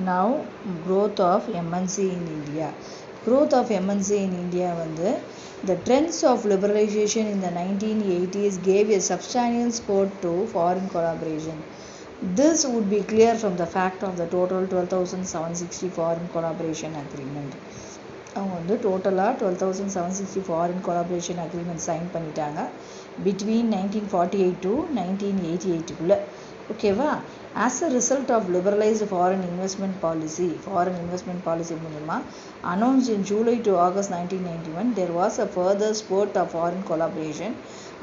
Now, growth of MNC in India. Growth of MNC in India the trends of liberalization in the 1980s gave a substantial support to foreign collaboration. This would be clear from the fact of the total 12,760 foreign collaboration agreement. அவங்க டோட்டலாக 12,760 foreign collaboration agreement sign பண்ணிட்டாங்க between 1948 to 1988 ஓகேவா. As a result of liberalized foreign investment policy மூலமா announced in July to August 1991, there was a further spurt of foreign collaboration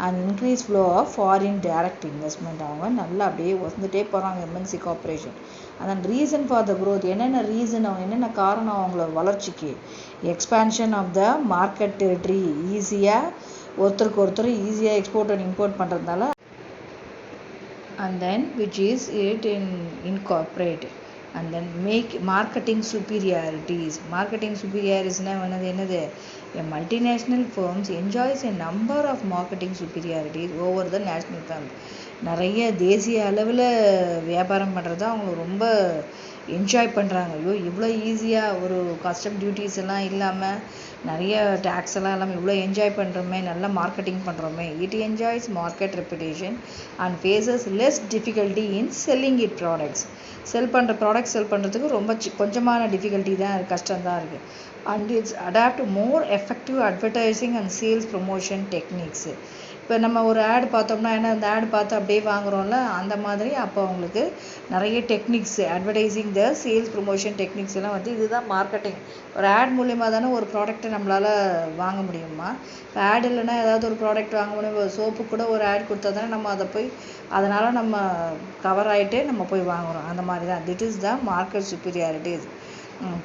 and increased flow of foreign direct investment. அவங்க நல்லா அப்படியே வந்துட்டே போகிறாங்க MNC corporation. அதான் reason for the growth, என்னென்ன reason, என்னென்ன காரணம் அவங்களோட வளர்ச்சிக்கு? Expansion of the market territory, ஈஸியாக ஒருத்தருக்கு ஒருத்தர் ஈஸியாக எக்ஸ்போர்ட் அண்ட் இம்போர்ட் பண்ணுறதுனால, and then which is it in incorporate, and then make marketing superiorities. Marketing superiorities என்னது? A multinational firms enjoys a number of marketing superiorities over the national firms. நிறைய தேசிய அளவில் வியாபாரம் பண்ணுறது அவங்க ரொம்ப என்ஜாய் பண்ணுறாங்க. ஐயோ இவ்வளோ ஈஸியாக ஒரு கஸ்டம் டியூட்டிஸ் எல்லாம் இல்லாமல், நிறைய டேக்ஸ் எல்லாம் இல்லாமல் இவ்வளோ என்ஜாய் பண்ணுறோமே, நல்லா மார்க்கெட்டிங் பண்ணுறோமே. It enjoys market reputation and faces less difficulty in selling it products. Sell பண்ணுறதுக்கு ரொம்ப கொஞ்சமான டிஃபிகல்ட்டி தான், கஷ்டம்தான் இருக்குது. And it's adapt more effective advertising and sales promotion techniques. இப்போ நம்ம ஒரு ஆட் பார்த்தோம்னா அந்த ஆட் பார்த்து அப்படியே வாங்குகிறோம்ல, அந்த மாதிரி அப்போ அவங்களுக்கு நிறைய techniques, advertising the sales promotion techniques எல்லாம் இதுதான் மார்க்கெட்டிங். ஒரு ஆட் மூலிமா தானே ஒரு ப்ராடக்ட்டை நம்மளால் வாங்க முடியுமா? இப்போ ஆட் இல்லைன்னா ஏதாவது ஒரு ப்ராடக்ட் வாங்க முடியும். ஒரு சோப்பு கூட ஒரு ஆட் கொடுத்தா தானே நம்ம அதை போய், அதனால் நம்ம கவர் ஆகிட்டு நம்ம போய் வாங்குகிறோம். அந்த மாதிரி தான் that is the market superiorities.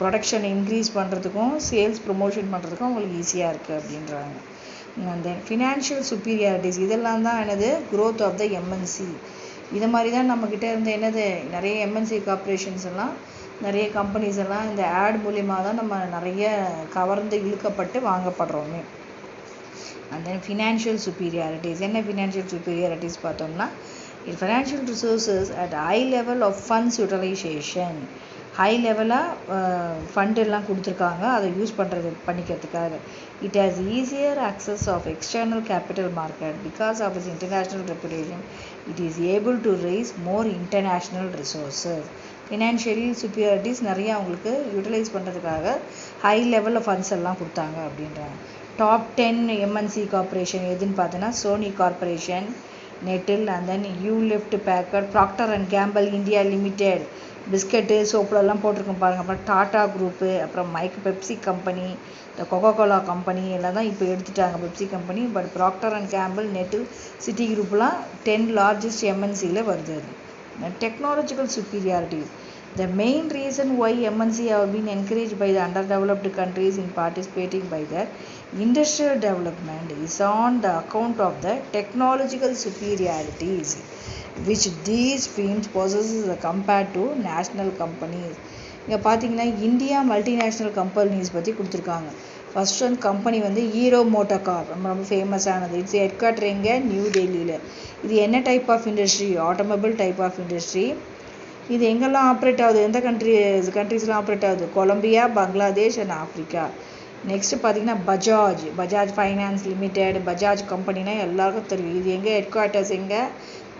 Production increase பண்ணுறதுக்கும் சேல்ஸ் ப்ரொமோஷன் பண்ணுறதுக்கும் அவங்களுக்கு ஈஸியாக இருக்குது அப்படின்றாங்க. தென் ஃபினான்ஷியல் சுப்பீரியாரிட்டிஸ், இதெல்லாம் தான் growth ஆஃப் த எம்என்சி. இது மாதிரி தான் நம்மக்கிட்ட இருந்து நிறைய எம்என்சி கார்பரேஷன்ஸ் எல்லாம், நிறைய கம்பெனிஸ் எல்லாம் இந்த ஆட் மூலிமா தான் நம்ம நிறைய கவர்ந்து இழுக்கப்பட்டு வாங்கப்படுறோமே. And then financial சுப்பீரியாரிட்டிஸ். என்ன ஃபினான்ஷியல் சுப்பீரியாரிட்டிஸ் பார்த்தோம்னா, financial resources at high level of funds utilization. High லெவலாக ஃபண்ட் எல்லாம் கொடுத்துருக்காங்க, அதை யூஸ் பண்ணிக்கிறதுக்காக. It has easier access of external capital market because of its international reputation. It is able to raise more international resources. Financially superiorities நிறைய அவங்களுக்கு utilise பண்ணுறதுக்காக high லெவலில் funds எல்லாம் கொடுத்தாங்க அப்படின்றாங்க. டாப் 10 எம்என்சி கார்பரேஷன் எதுன்னு பார்த்தோன்னா, Sony corporation, Nestle, and then Hewlett Packard, Procter and Gamble India Limited, biscuit சோப்புலெல்லாம் போட்டிருக்கோம் பாருங்கள். அப்புறம் டாட்டா குரூப்பு, அப்புறம் பெப்சி கம்பெனி, இந்த கொக்கோகோலா கம்பெனி எல்லாம் தான் இப்போ எடுத்துட்டாங்க Pepsi company. But Procter and Gamble, Nestle, Citi குரூப்லாம் 10 லார்ஜஸ்ட் எம்என்சியில் வருது. Technological superiorities. The main reason why MNC have been encouraged by the underdeveloped countries in participating by their industrial development is on the account of the technological superiorities which these firms possesses compared to national companies. இங்கே பார்த்தீங்கன்னா India multinational companies பற்றி கொடுத்துருக்காங்க. First one company Hero motor car, ரொம்ப ஃபேமஸானது. It's head quarter எங்கே? New டெல்லியில். இது என்ன type of industry? Automobile type of industry. இது எங்கெல்லாம் ஆப்ரேட் ஆகுது? எந்த கண்ட்ரீஸ்லாம் ஆப்ரேட் ஆகுது? Colombia, Bangladesh and Africa. Next பார்த்தீங்கன்னா பஜாஜ் ஃபைனான்ஸ் லிமிடெட். பஜாஜ் கம்பெனினா எல்லாருக்கும் தெரியும். இது எங்கே ஹெட் குவார்ட்டர்ஸ்? எங்கே?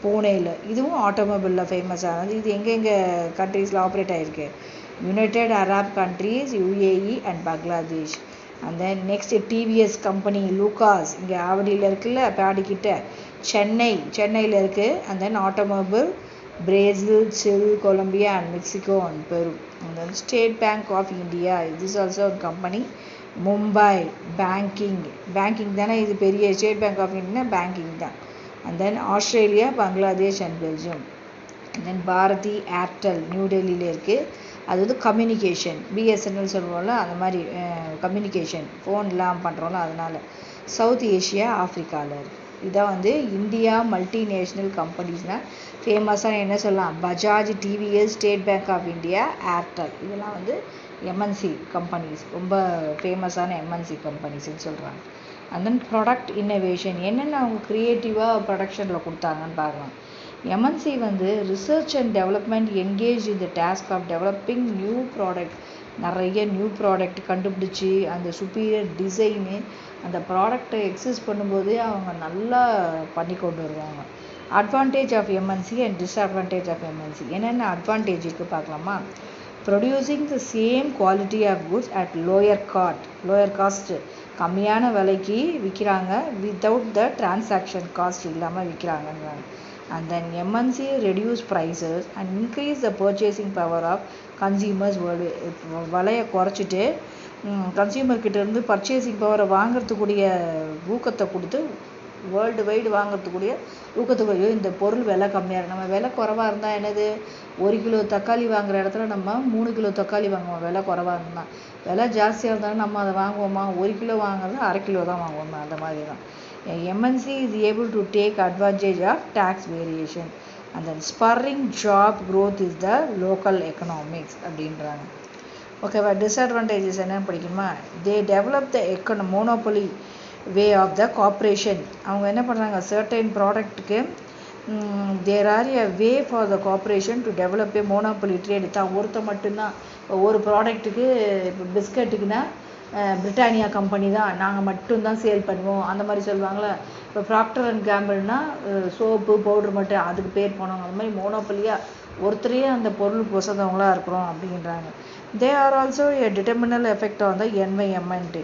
பூனேயில். இதுவும் ஆட்டோமொபைலில் ஃபேமஸானது. இது எங்கெங்கே கண்ட்ரீஸில் ஆப்ரேட் ஆகிருக்கு? United Arab countries, UAE and Bangladesh. And then next TVS company, Lucas, இங்கே ஆவடியில் இருக்குல்ல, பாடிக்கிட்ட. சென்னையில் இருக்குது. And then automobile, Brazil, Chile, Colombia and Mexico and Peru. And then State Bank of India, this is also a company. Mumbai, banking தானே இது பெரிய. State bank of India banking தான். And then Australia, Bangladesh and Belgium. And then Bharti Airtel, New டெல்லியில் இருக்குது. அது communication, BSNL சொல்லுவோம்ல, அந்த மாதிரி கம்யூனிகேஷன், ஃபோன்லாம் பண்ணுறோம்ல, அதனால். சவுத் ஏஷியா, ஆஃப்ரிக்காவில் இருக்குது. இதான் இந்தியா மல்டிநேஷ்னல் கம்பெனிஸ்னால் ஃபேமஸான என்ன சொல்லலாம்? Bajaj, TVS, state bank of India, Airtel. இதெல்லாம் எம்என்சி கம்பெனிஸ், ரொம்ப ஃபேமஸான எம்என்சி கம்பெனிஸ்ன்னு சொல்கிறாங்க. அண்ட் தென் ப்ராடக்ட் இன்னோவேஷன், என்னென்ன அவங்க க்ரியேட்டிவாக ப்ரொடக்ஷனில் கொடுத்தாங்கன்னு பார்க்கலாம். எம்என்சி வந்து ரிசர்ச் அண்ட் டெவலப்மெண்ட் என்கேஜ் இந்த task of developing new product, நிறைய நியூ ப்ராடக்ட் கண்டுபிடிச்சி அந்த சுப்பீரியர் டிசைனு அந்த ப்ராடக்டை எக்ஸிஸ்ட் பண்ணும்போதே அவங்க நல்லா பண்ணி கொண்டு வருவாங்க. Advantage of MNC and disadvantage of MNC. என்னென்ன அட்வான்டேஜ் இருக்குது பார்க்கலாமா? Producing the same quality of goods at lower cost, கம்மியான விலைக்கு விற்கிறாங்க, வித்தவுட் த டிரான்சாக்ஷன் காஸ்ட் இல்லாமல் விற்கிறாங்கன்றாங்க. And then MNC reduce prices and increase the purchasing power of consumers world. விலையை குறைச்சிட்டு கன்சியூமர்கிட்டேருந்து பர்ச்சேசிங் பவரை வாங்கிறதுக்கூடிய ஊக்கத்தை கொடுத்து வேர்ல்டு வைடு வாங்கிறதுக்கூடிய ஊக்கத்துக்குரிய இந்த பொருள் விலை கம்மியாக இருக்குது. நம்ம விலை குறைவாக இருந்தால் என்னது, 1 கிலோ தக்காளி வாங்குகிற இடத்துல நம்ம 3 கிலோ தக்காளி வாங்குவோம் விலை குறைவாக இருந்தால். விலை ஜாஸ்தியாக இருந்தாலும் நம்ம அதை வாங்குவோமா? 1 கிலோ வாங்குறது 1/2 கிலோ தான் வாங்குவோமா? அந்த மாதிரி தான். MNC is able to take advantage of tax variation and then spurring job growth is the local economics அப்படின்றாங்க. ஓகேவா? டிஸ்அட்வான்டேஜஸ் என்னன்னு படிக்கணுமா? They develop the monopoly way of the corporation. அவங்க என்ன பண்ணுறாங்க, சர்டைன் ப்ராடக்ட்டுக்கு there are a way for the corporation to develop a monopoly trade. தான் ஒருத்த மட்டும்தான். இப்போ ஒரு ப்ராடக்ட்டுக்கு, இப்போ பிஸ்கட்டுக்குன்னா பிரிட்டானியா கம்பெனி தான், நாங்கள் மட்டும்தான் சேல் பண்ணுவோம் அந்த மாதிரி சொல்லுவாங்களே. இப்போ ப்ராக்டர் அண்ட் கேம்பிள்னா சோப்பு பவுட்ரு மட்டும் அதுக்கு பேர் போனவங்க. அந்த மாதிரி மோனோபொலியாக ஒருத்தரையே அந்த பொருள் பொசந்தவங்களாக இருக்கிறோம் அப்படின்றாங்க. They are also a detrimental effect on the environment.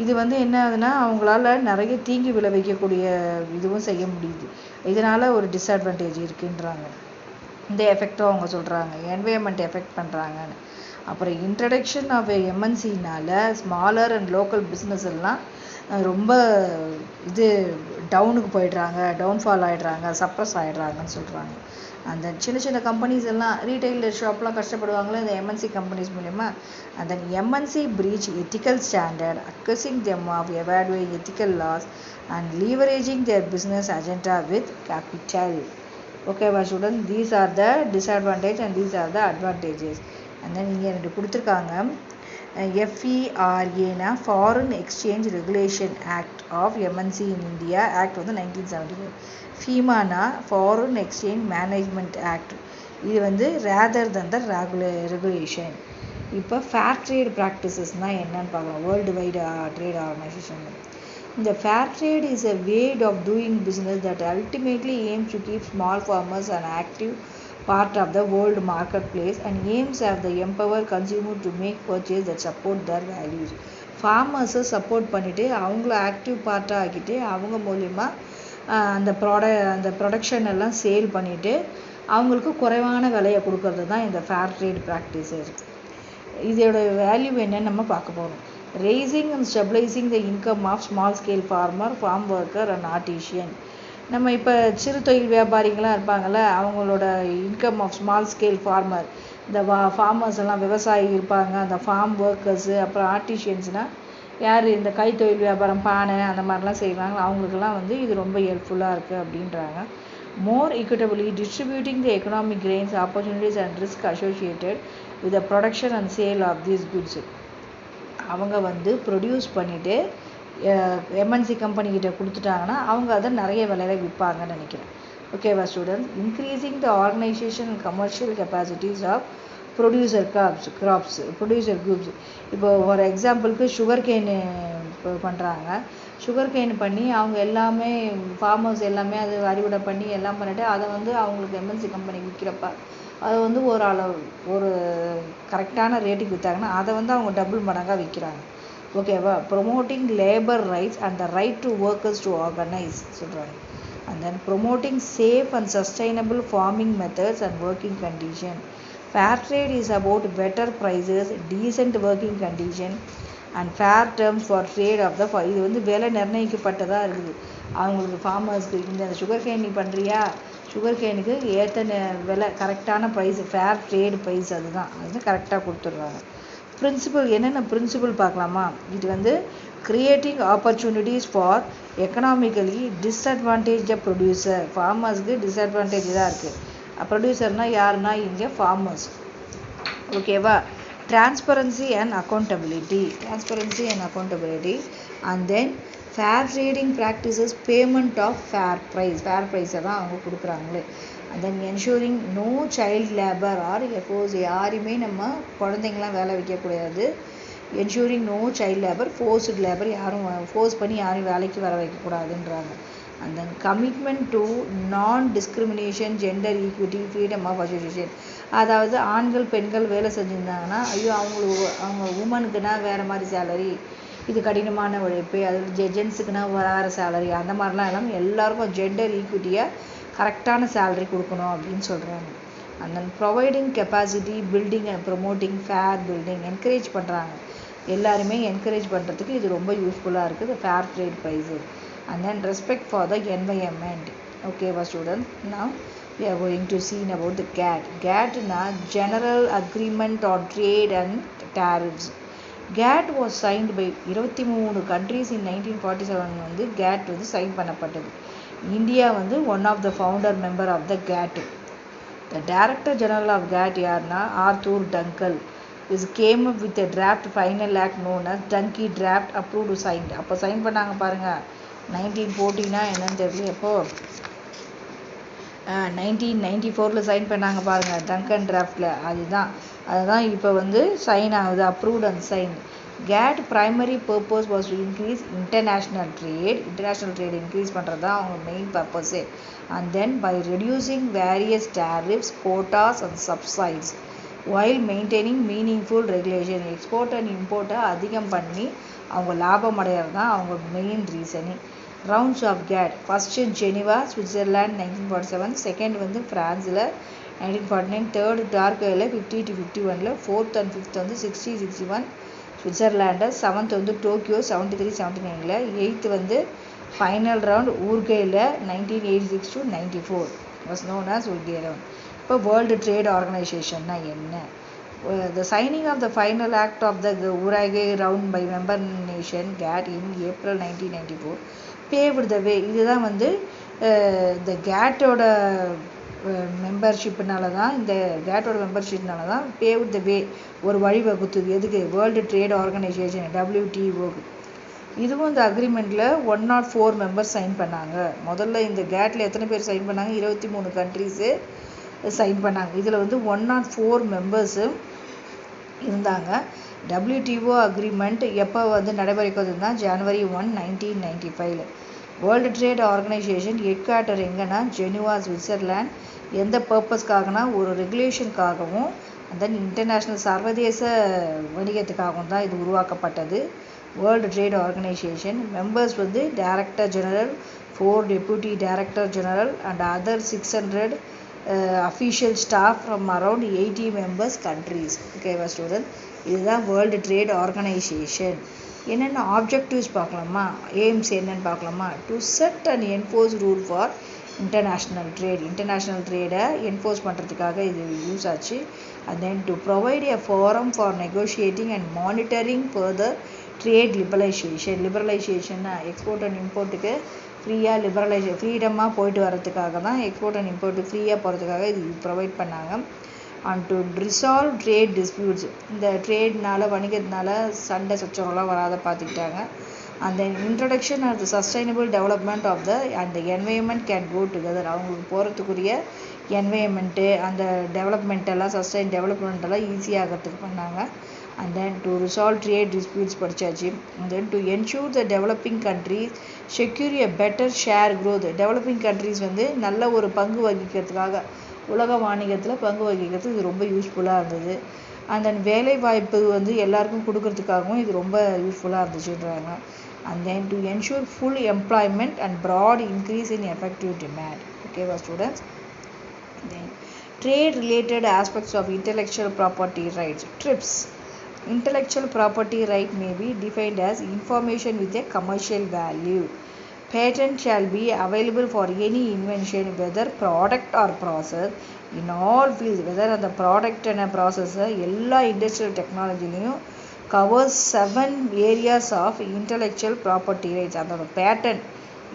இது வந்து என்ன ஆகுதுன்னா அவங்களால நிறைய தீங்கு விளைவிக்கக்கூடிய இதுவும் செய்ய முடியுது. இதனால் ஒரு டிஸ்அட்வான்டேஜ் இருக்குன்றாங்க. இந்த எஃபெக்டும் அவங்க சொல்கிறாங்க, என்வைரன்மெண்ட் எஃபெக்ட் பண்ணுறாங்கன்னு. அப்புறம் இன்ட்ரடக்ஷன் ஆஃப் எம்என்சினால ஸ்மாலர் அண்ட் லோக்கல் பிஸ்னஸ் எல்லாம் ரொம்ப இது டவுனுக்கு போயிடுறாங்க, டவுன்ஃபால் ஆகிடுறாங்க, சப்ரஸ் ஆகிடுறாங்கன்னு சொல்கிறாங்க. அந்த சின்ன சின்ன கம்பெனிஸ் எல்லாம் ரீட்டைலர் ஷாப்லாம் கஷ்டப்படுவாங்களே இந்த எம்என்சி கம்பெனிஸ் மூலமா. and then MNC breach ethical standard, accusing them of evading ethical laws and leveraging their business agenda with capital. Okay students, these are the disadvantages and these are the advantages. And then இங்கே ரெண்டு கொடுத்துருக்காங்க. FERA Foreign Exchange Regulation Act of MNC in India Act வந்து 1974. FEMA Foreign Exchange Management Act. இது வந்து rather than the regulation. இப்போ fair trade ப்ராக்டிசஸ்னால் என்னன்னு பார்க்கலாம். World wide trade organization. இந்த fair trade is a way of doing business that ultimately aims to keep small farmers an active part of the world marketplace and aims at the empower consumer to make purchase that support their values. ஃபார்மர்ஸை support பண்ணிவிட்டு அவங்கள active பார்ட்டாக ஆக்கிட்டு அவங்க மூலிமா அந்த production எல்லாம் sale பண்ணிவிட்டு அவங்களுக்கு குறைவான விலையை கொடுக்கறது தான் இந்த ஃபேர் ட்ரேட் ப்ராக்டிசஸ். இதோட வேல்யூ என்னன்னு நம்ம பார்க்க போகிறோம். raising and stabilizing the income of small scale farmer, farm worker and artisan. நம்ம இப்போ சிறு தொழில் வியாபாரிகளாக இருப்பாங்கள்ல, அவங்களோட income of small scale farmer, இந்த ஃபார்மர்ஸ் எல்லாம் விவசாயி இருப்பாங்க, அந்த ஃபார்ம் ஒர்க்கர்ஸு, அப்புறம் ஆர்டிஷியன்ஸ்னால் யார் இந்த கைத்தொழில் வியாபாரம் பானை அந்த மாதிரிலாம் செய்வாங்க, அவங்களுக்கெல்லாம் வந்து இது ரொம்ப ஹெல்ப்ஃபுல்லாக இருக்குது அப்படின்றாங்க. more equitably distributing the economic gains, opportunities and risk associated with the production and sale of these goods. அவங்க வந்து ப்ரொடியூஸ் பண்ணிவிட்டு எம்என்சி கம்பெனிக்கிட்ட கொடுத்துட்டாங்கன்னா அவங்க அதை நிறைய விலையில விற்பாங்கன்னு நினைக்கிறேன். ஓகேவா student? Increasing the organisation and commercial capacities of producer producer groups. இப்போ ஒரு எக்ஸாம்பிளுக்கு சுகர் கேனு பண்ணுறாங்க. சுகர் கேன் பண்ணி அவங்க எல்லாமே ஃபார்மர்ஸ் எல்லாமே அது அறுவடை பண்ணி எல்லாம் பண்ணிவிட்டு அதை வந்து அவங்களுக்கு எம்என்சி கம்பெனி விற்கிறப்ப அதை வந்து ஒரு கரெக்டான ரேட்டுக்கு விற்றாங்கன்னா அதை வந்து அவங்க டபுள் மடங்காக விற்கிறாங்க. ஓகேவா? Promoting labour rights and the right to workers to organise சொல்கிறாங்க. And then promoting safe and sustainable farming methods and working condition. Fair trade is about better prices, decent working condition and fair terms for trade of the இது வந்து விலை நிர்ணயிக்கப்பட்டதாக இருக்குது அவங்களுக்கு ஃபார்மர்ஸ்க்கு. இந்த sugar cane நீ பண்ணுறியா, sugar கேனுக்கு ஏற்ற விலை கரெக்டான ப்ரைஸ், ஃபேர் ட்ரேட் ப்ரைஸ் அதுதான், அது வந்து கரெக்டாக கொடுத்துட்றாங்க. பிரின்சிபல் என்னென்ன பிரின்சிபல் பார்க்கலாமா? இது வந்து creating opportunities for economically disadvantage producer. ஃபார்மர்ஸ்க்கு டிஸ்அட்வான்டேஜ் தான் இருக்குது. ப்ரொடியூசர்னால் யாருன்னா இங்கே ஃபார்மர்ஸ். ஓகேவா? transparency and accountability and then fair trading practices, payment of fair price தான் அவங்க கொடுக்குறாங்களே. and then ensuring no child labor or force. யாரையுமே நம்ம குழந்தைங்களாம் வேலை வைக்கக்கூடாது. ensuring no child labor, forced labor, யாரும் ஃபோர்ஸ் பண்ணி யாரையும் வேலைக்கு வர வைக்கக்கூடாதுன்றாங்க. and then commitment to non-discrimination, gender equity, freedom of association. அதாவது ஆண்கள் பெண்கள் வேலை செஞ்சுருந்தாங்கன்னா ஐயோ அவங்க உமனுக்குன்னா வேறு மாதிரி சேலரி, இது கடினமான உழைப்பு, அது ஜென்ஸுக்குன்னா வேறு சேலரி, அந்த மாதிரிலாம் இல்லாமல் எல்லாருக்கும் ஜெண்டர் ஈக்விட்டியாக கரெக்டான சேலரி கொடுக்கணும் அப்படின்னு சொல்கிறாங்க. and then providing capacity building and promoting fair building, encourage பண்ணுறாங்க. எல்லாருமே என்கரேஜ் பண்ணுறதுக்கு இது ரொம்ப யூஸ்ஃபுல்லாக இருக்குது, fair trade prices. and then respect for the environment. okay students, now we are going to see about the GATT. GATT na General Agreement on Trade and Tariffs. GATT was signed by 23 countries in 1947. வந்து GATT வந்து sign பண்ணப்பட்டது. India வந்து one of the founder member of the GATT. The Director General of GATT யார்னா Arthur Dunkel. This came up with a draft final act known as Dunki Draft, approved signed. அப்போ sign பண்ணாங்க பாருங்க. 1914 என்னன்னு தெரியல, எப்போ 1994 sign பண்ணாங்க பாருங்க Dungan டிராஃப்டில். அதுதான் இப்போ வந்து சைன் ஆகுது, approved and sign. GATT primary purpose was to increase international trade increase பண்ணுறது தான் அவங்க மெயின் பர்பஸே. and then by reducing various tariffs, quotas and subsidies while maintaining meaningful regulation. Export and இம்போர்ட்டை அதிகம் பண்ணி அவங்க லாபம் அடையிறது தான் அவங்க மெயின் ரீசனே. Rounds of GATT, first Geneva Switzerland 1947, second வந்து ஃப்ரான்ஸில் 1949, தேர்டு டார்கோவில் 50 to 51, ஃபோர்த் அண்ட் ஃபிஃப்த் வந்து 60, 61 சுவிட்சர்லாண்டு, செவன்த் வந்து டோக்கியோ 73, 79, எயித்து வந்து ஃபைனல் ரவுண்ட் ஊர்கேயில் 1986 to 94, was known as Uruguay round. இப்போ வேர்ல்டு ட்ரேட் ஆர்கனைசேஷன்னா என்ன? The signing of the final act of the Uruguay round by member nation GATT in April 1994 paved the way. இதுதான் வந்து இந்த GATTோட மெம்பர்ஷிப்னால தான் paved the way, ஒரு வழி வகுத்தது. எதுக்கு? World trade organisation WTO. இதுவும் இந்த அக்ரிமெண்ட்டில் 104 மெம்பர்ஸ் சைன் பண்ணாங்க. முதல்ல இந்த GATTல எத்தனை பேர் சைன் பண்ணாங்க? 23 கண்ட்ரீஸு சைன் பண்ணாங்க. இதில் வந்து 104 மெம்பர்ஸு இருந்தாங்க. WTO அக்ரிமெண்ட் எப்போ வந்து நடைமுறைக்கு வந்ததுன்னா January 1, 1995. World trade organisation head quarter எங்கன்னா ஜெனிவா சுவிட்சர்லாண்ட். எந்த பர்பஸ்க்காகனா ஒரு ரெகுலேஷனுக்காகவும் தென் இன்டர்நேஷ்னல் சர்வதேச வணிகத்துக்காகவும் தான் இது உருவாக்கப்பட்டது. வேர்ல்டு ட்ரேட் ஆர்கனைசேஷன் மெம்பர்ஸ் வந்து director general, 4 deputy director general and other 600 official staff from around 80 members countries. ஓகேவா ஸ்டூடெண்ட், இதுதான் வேர்ல்டு ட்ரேட் ஆர்கனைசேஷன். என்னென்ன ஆப்ஜெக்டிவ்ஸ் பார்க்கலாமா, எய்ம்ஸ் என்னென்னு பார்க்கலாமா? To set and enforce rule for international ட்ரேடை என்ஃபோர்ஸ் பண்ணுறதுக்காக இது யூஸ் ஆச்சு. and then to provide a forum for negotiating and monitoring further trade liberalization export and இம்போர்ட்டுக்கு ஃப்ரீடமாக போயிட்டு வரதுக்காக தான், எக்ஸ்போர்ட் அண்ட் இம்போர்ட்டு ஃப்ரீயாக போகிறதுக்காக இது ப்ரொவைட் பண்ணாங்க. And to resolve trade disputes, இந்த ட்ரேட்னால வணிகத்தினால சண்டை சச்சரவுலாம் வராத பார்த்துக்கிட்டாங்க. and then introduction of the sustainable development of the and the environment can go together. அவங்களுக்கு போகிறதுக்குரிய என்வைரன்மெண்ட்டு அந்த டெவலப்மெண்ட்டெல்லாம் டெவலப்மெண்ட்டெல்லாம் ஈஸியாகிறதுக்கு பண்ணாங்க. and then to resolve trade disputes படிச்சாச்சு. and then to ensure the developing countries secure a better share growth. developing countries வந்து நல்ல ஒரு பங்கு வகிக்கிறதுக்காக, உலக வாணிகத்தில் பங்கு வகிக்கிறதுக்கு இது ரொம்ப யூஸ்ஃபுல்லாக இருந்தது. and then வேலை வாய்ப்பு வந்து எல்லாருக்கும் கொடுக்கறதுக்காகவும் இது ரொம்ப யூஸ்ஃபுல்லாக இருந்துச்சுன்றாங்க. and then to ensure full employment and broad increase in effective demand. ஓகேவா students? then trade related aspects of intellectual property rights. TRIPS. Intellectual property right may be defined as information with a commercial value. Patent shall be available for any invention, whether product or process, in all fields. whether அந்த product and process எல்லா industrial டெக்னாலஜிலையும் covers 7 areas of intellectual property rights. அதோட patent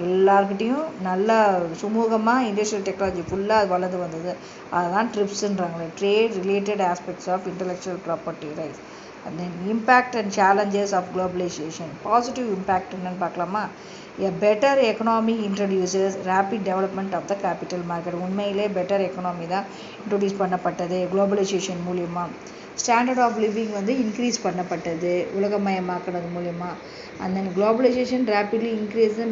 எல்லாருக்கிட்டையும் நல்லா சுமூகமாக industrial technology ஃபுல்லாக வளர்ந்து வந்தது. அதுதான் ட்ரிப்ஸுன்றாங்களே, trade related aspects of intellectual property rights. and then impact and challenges of globalization. Positive impact என்னன்னு பார்க்கலாமா? A better economy introduces rapid development of the capital market. உண்மையிலே better economy தான் introduce பண்ணப்பட்டது குளோபலைசேஷன் மூலிமா. ஸ்டாண்டர்ட் ஆஃப் லிவிங் வந்து increase பண்ணப்பட்டது உலகமயமாக்குறது மூலிமா. and then globalization rapidly increases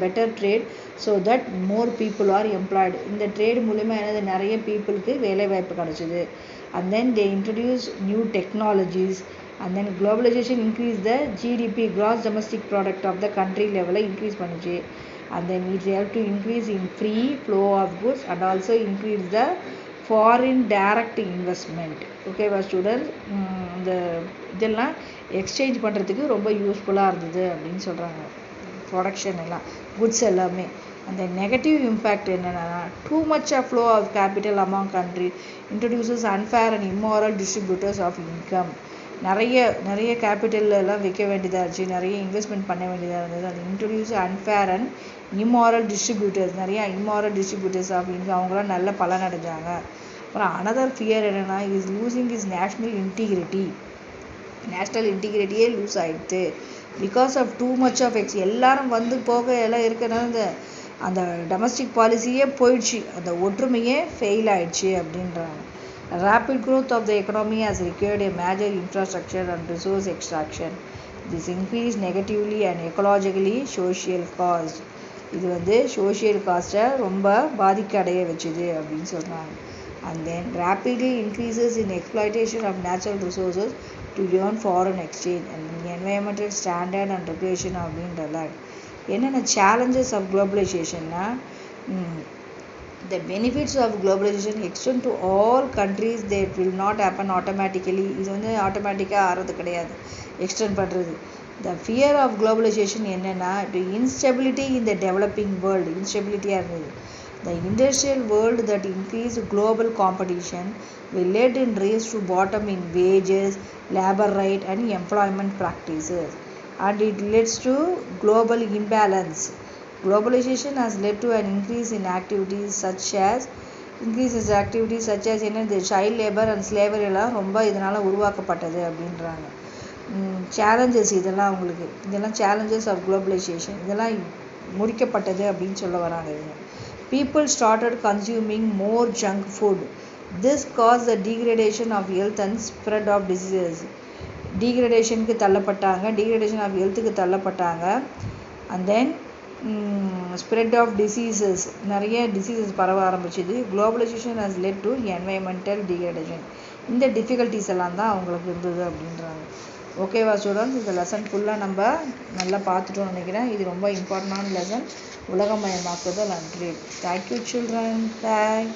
better trade so that more people are employed. இந்த trade மூலிமா என்னது நிறைய பீப்புளுக்கு வேலை வாய்ப்பு கிடைச்சிது. and then they introduce new technologies. and then globalization increase the GDP, gross domestic product of the country level increase பண்ணுச்சு. and then it help to increase in free flow of goods and also increase the foreign direct investment. ஓகேவா students, இந்த இதெல்லாம் exchange பண்ணுறதுக்கு ரொம்ப யூஸ்ஃபுல்லாக இருந்தது அப்படின்னு சொல்கிறாங்க. ப்ரொடக்ஷன் எல்லாம் குட்ஸ் எல்லாமே. அந்த நெகட்டிவ் இம்பேக்ட் என்னென்னா too much of flow of capital among country introduces unfair and immoral distributors of income. நிறைய கேபிட்டல் எல்லாம் வைக்க வேண்டியதாக இருந்துச்சு, நிறைய இன்வெஸ்ட்மெண்ட் பண்ண வேண்டியதாக இருந்தது. அது introduce unfair and immoral distributors, நிறைய இம்மாரல் டிஸ்ட்ரிபியூட்டர்ஸ் ஆஃப் இன்கம், அவங்களாம் நல்ல பலன் அடைஞ்சாங்க. அப்புறம் அனதர் ஃபியர் என்னென்னா இஸ் லூசிங் இஸ் நேஷ்னல் இன்டிகிரிட்டியே லூஸ் ஆகிடுது because of too much of எல்லாரும் வந்து போக எல்லாம் இருக்கிறனால அந்த டொமஸ்டிக் பாலிசியே போயிடுச்சு, அந்த ஒற்றுமையே ஃபெயில் ஆயிடுச்சு அப்படின்றாங்க. Rapid growth of the economy has required a major infrastructure and resource extraction. This increased negatively and ecologically social cost. இது வந்து சோஷியல் காஸ்ட்டை ரொம்ப பாதிக்க அடைய வச்சுது அப்படின்னு சொல்கிறாங்க. and then rapidly increases in exploitation of natural resources to earn foreign exchange and environmental standard and regulation அப்படின்றல. என்னென்ன challenges of globalizationனா the benefits of globalization extend to all countries. That will not happen automatically. இது வந்து ஆட்டோமேட்டிக்காக ஆகிறது கிடையாது extend பண்ணுறது. the fear of globalization என்னென்னா the instability in the developing world, இன்ஸ்டெபிலிட்டியாக இருந்தது. the industrial world that increased global competition will lead in race to bottom in wages, labor right and employment practices, and it leads to global imbalance. Globalization has led to an increase in activities such as என்னது child labor and slavery எல்லாம் ரொம்ப இதனால் உருவாக்கப்பட்டது அப்படின்றாங்க. Challenges இதெல்லாம் challenges of globalisation, இதெல்லாம் முடிக்கப்பட்டது அப்படின்னு சொல்ல வராங்க இவங்க. people started consuming more junk food. this caused the degradation of health and spread of diseases. degradation of healthக்கு தள்ளப்பட்டாங்க. and then spread of diseases, நிறைய diseases பரவ ஆரம்பிச்சது. globalization has led to environmental degradation. இந்த difficulties எல்லாம் தான் அவங்களுக்கு இருந்தது அப்படின்றாங்க. ஓகேவா ஸ்டூடெண்ட்ஸ், இந்த லெசன் ஃபுல்லாக நம்ம நல்லா பார்த்துட்டோம்னு நினைக்கிறேன். இது ரொம்ப இம்பார்ட்டண்டான லெசன், உலகமயமாக்குதல் and trade. Thank you children, bye.